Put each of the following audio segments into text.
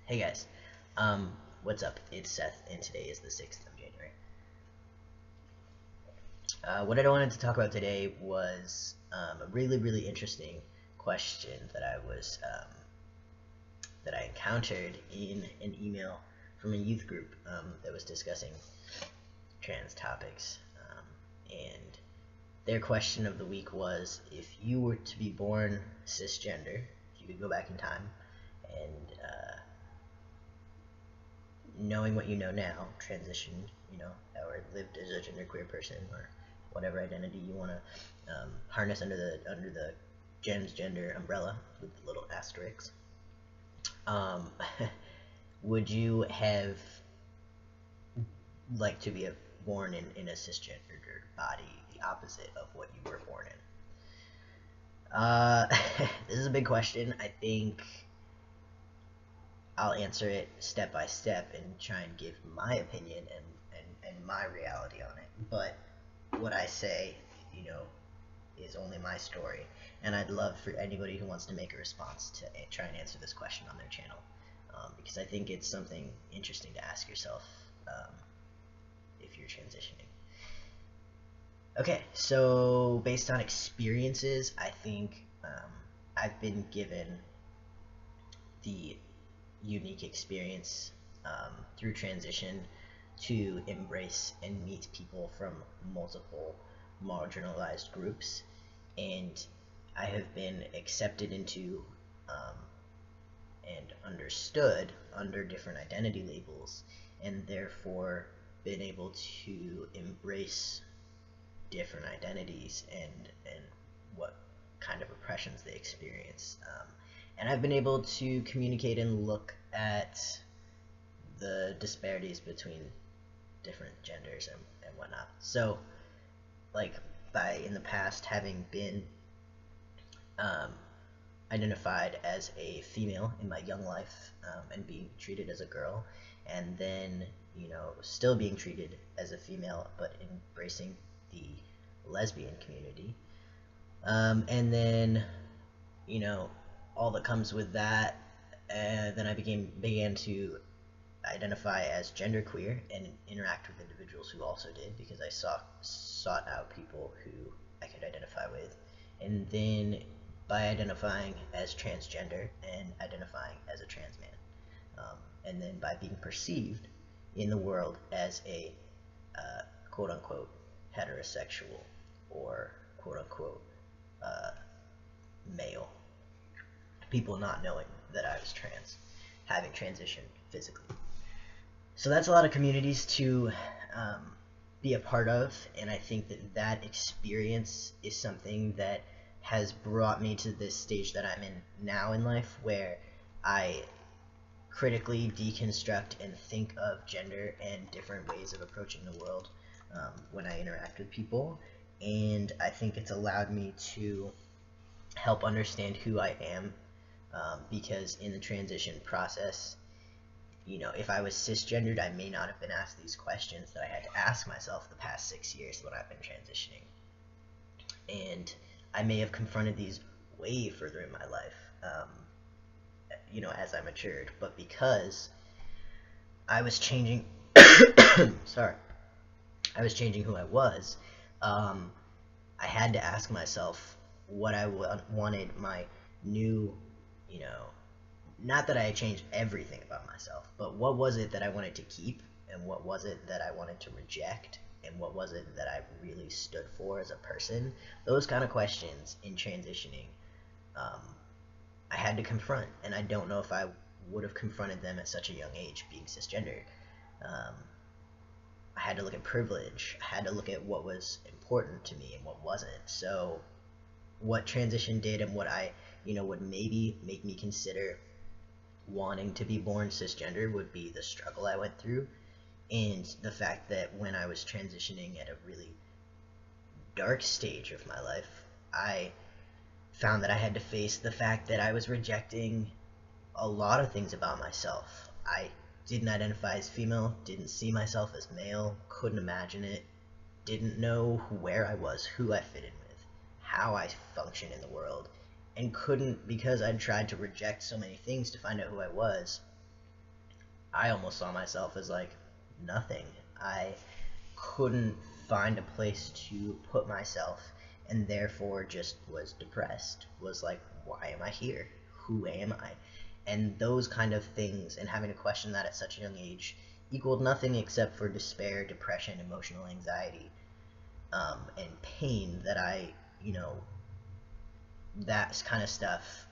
Hey guys, what's up? It's Seth, and today is the 6th of January. What I wanted to talk about today was a really interesting question that I encountered in an email from a youth group that was discussing trans topics, and their question of the week was: if you were to be born cisgender, if you could go back in time and knowing what you know now, transitioned, or lived as a genderqueer person, or whatever identity you want to harness under the gender umbrella with the little asterisks. Would you have liked to be born in a cisgendered body, the opposite of what you were born in? This is a big question. I think I'll answer it step by step and try and give my opinion and my reality on it. But what I say, is only my story. And I'd love for anybody who wants to make a response to try and answer this question on their channel. Because I think it's something interesting to ask yourself if you're transitioning. Okay, so based on experiences, I think I've been given the unique experience through transition to embrace and meet people from multiple marginalized groups, and I have been accepted into and understood under different identity labels, and therefore been able to embrace different identities and what kind of oppressions they experience. And I've been able to communicate and look at the disparities between different genders and whatnot. So, like, in the past having been identified as a female in my young life, and being treated as a girl, and then, still being treated as a female, but embracing the lesbian community. And then, all that comes with that, then I began to identify as genderqueer and interact with individuals who also did, because I sought out people who I could identify with. And then by identifying as transgender and identifying as a trans man, and then by being perceived in the world as a quote-unquote heterosexual or quote-unquote male, people not knowing that I was trans, having transitioned physically. So that's a lot of communities to be a part of, and I think that experience is something that has brought me to this stage that I'm in now in life, where I critically deconstruct and think of gender and different ways of approaching the world when I interact with people. And I think it's allowed me to help understand who I am, because in the transition process, if I was cisgendered, I may not have been asked these questions that I had to ask myself the past 6 years when I've been transitioning. And I may have confronted these way further in my life, as I matured. But because I was changing, sorry, I was changing who I was, I had to ask myself what I wanted my new, not that I changed everything about myself, but what was it that I wanted to keep, and what was it that I wanted to reject, and what was it that I really stood for as a person. Those kind of questions in transitioning, I had to confront, and I don't know if I would have confronted them at such a young age, being cisgendered. I had to look at privilege. I had to look at what was important to me and what wasn't. So what transition did, and what I would maybe make me consider wanting to be born cisgender, would be the struggle I went through, and the fact that when I was transitioning at a really dark stage of my life, I found that I had to face the fact that I was rejecting a lot of things about myself. I didn't identify as female, didn't see myself as male, couldn't imagine it, didn't know where I was, who I fit in with, how I function in the world, and couldn't, because I'd tried to reject so many things to find out who I was, I almost saw myself as like nothing. I couldn't find a place to put myself, and therefore just was depressed. Was like, why am I here? Who am I? And those kind of things, and having to question that at such a young age, equaled nothing except for despair, depression, emotional anxiety, and pain that that kind of stuff,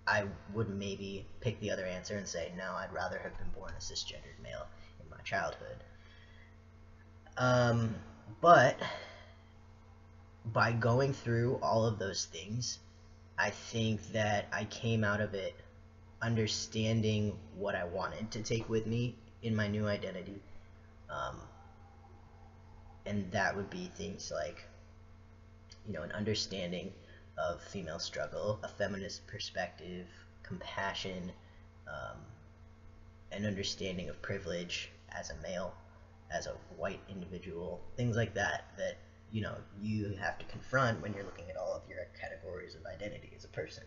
I would maybe pick the other answer and say, no, I'd rather have been born a cisgendered male in my childhood. Um, but by going through all of those things, I think that I came out of it understanding what I wanted to take with me in my new identity. Um, and that would be things like, an understanding of female struggle, a feminist perspective, compassion, um, an understanding of privilege as a male, as a white individual, things like that, that you have to confront when you're looking at all of your categories of identity as a person.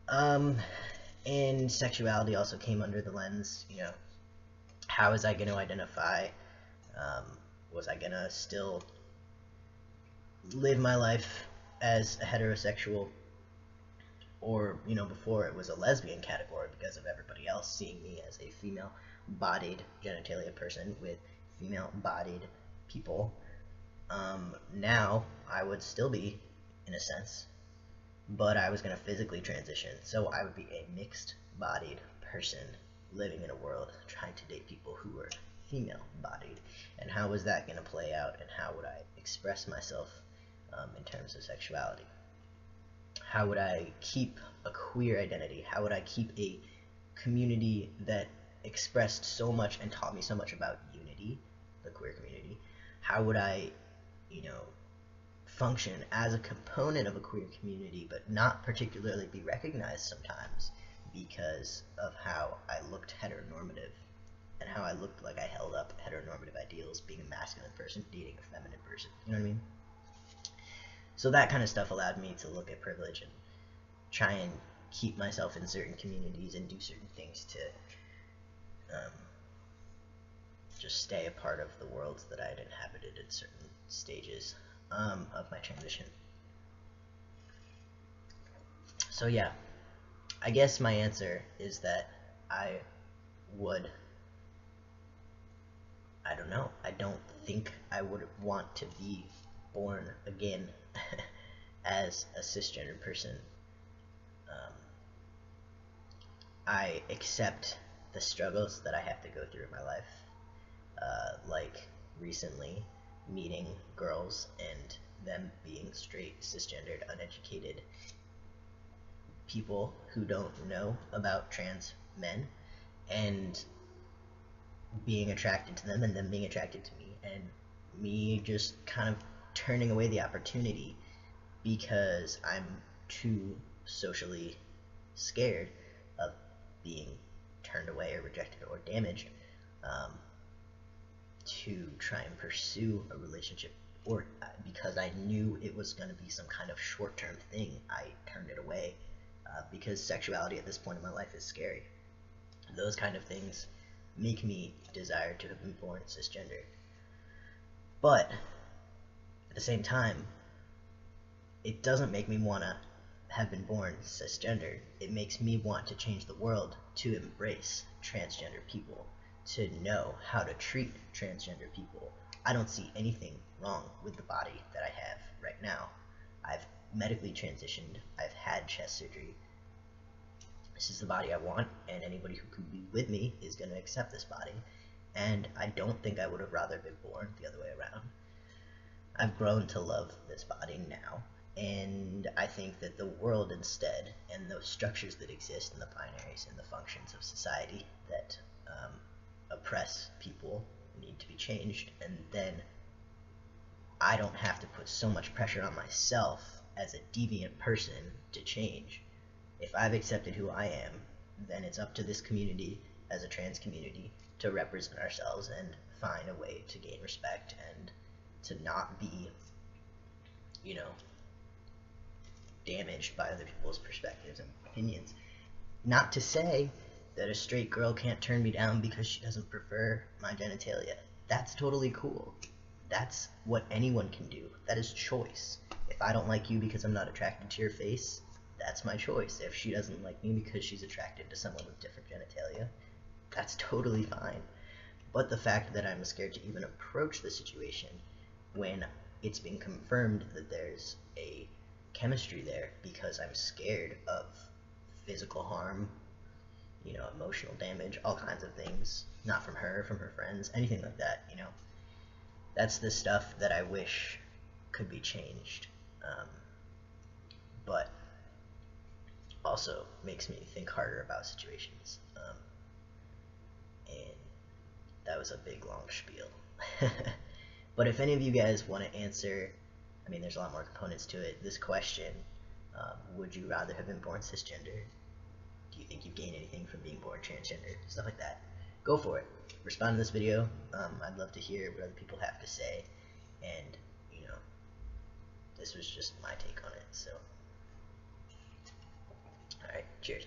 Um, and sexuality also came under the lens, how was I going to identify? Um, was I going to still live my life as a heterosexual, or before it was a lesbian category because of everybody else seeing me as a female bodied genitalia person with female bodied people. Now I would still be, in a sense, but I was going to physically transition, so I would be a mixed bodied person living in a world trying to date people who were female bodied. And how was that going to play out, and how would I express myself in terms of sexuality? How would I keep a queer identity? How would I keep a community that expressed so much and taught me so much about unity, the queer community? How would I, function as a component of a queer community, but not particularly be recognized sometimes because of how I looked heteronormative and how I looked like I held up heteronormative ideals, being a masculine person, dating a feminine person. You know what I mean? So that kind of stuff allowed me to look at privilege and try and keep myself in certain communities and do certain things to just stay a part of the worlds that I had inhabited at certain stages of my transition. So yeah, I guess my answer is that I would, I don't know, I don't think I would want to be born again as a cisgender person. I accept the struggles that I have to go through in my life, like recently meeting girls and them being straight, cisgendered, uneducated people who don't know about trans men, and being attracted to them and them being attracted to me, and me just kind of turning away the opportunity because I'm too socially scared of being turned away or rejected or damaged to try and pursue a relationship, or because I knew it was going to be some kind of short-term thing, I turned it away because sexuality at this point in my life is scary. Those kind of things make me desire to have been born cisgender. But at the same time, it doesn't make me want to have been born cisgender. It makes me want to change the world to embrace transgender people, to know how to treat transgender people. I don't see anything wrong with the body that I have right now. I've medically transitioned. I've had chest surgery. This is the body I want, and anybody who can be with me is going to accept this body. And I don't think I would have rather been born the other way around. I've grown to love this body now, and I think that the world instead, and those structures that exist, and the binaries and the functions of society that oppress people, need to be changed, and then I don't have to put so much pressure on myself as a deviant person to change. If I've accepted who I am, then it's up to this community, as a trans community, to represent ourselves and find a way to gain respect and to not be, damaged by other people's perspectives and opinions. Not to say that a straight girl can't turn me down because she doesn't prefer my genitalia. That's totally cool. That's what anyone can do. That is choice. If I don't like you because I'm not attracted to your face, that's my choice. If she doesn't like me because she's attracted to someone with different genitalia, that's totally fine. But the fact that I'm scared to even approach the situation when it's been confirmed that there's a chemistry there, because I'm scared of physical harm, emotional damage, all kinds of things, not from her, from her friends, anything like that, that's the stuff that I wish could be changed, but also makes me think harder about situations, and that was a big long spiel. But if any of you guys want to answer, there's a lot more components to it, this question, would you rather have been born cisgender? Do you think you've gained anything from being born transgender? Stuff like that. Go for it. Respond to this video. I'd love to hear what other people have to say. And, this was just my take on it. So, alright, cheers.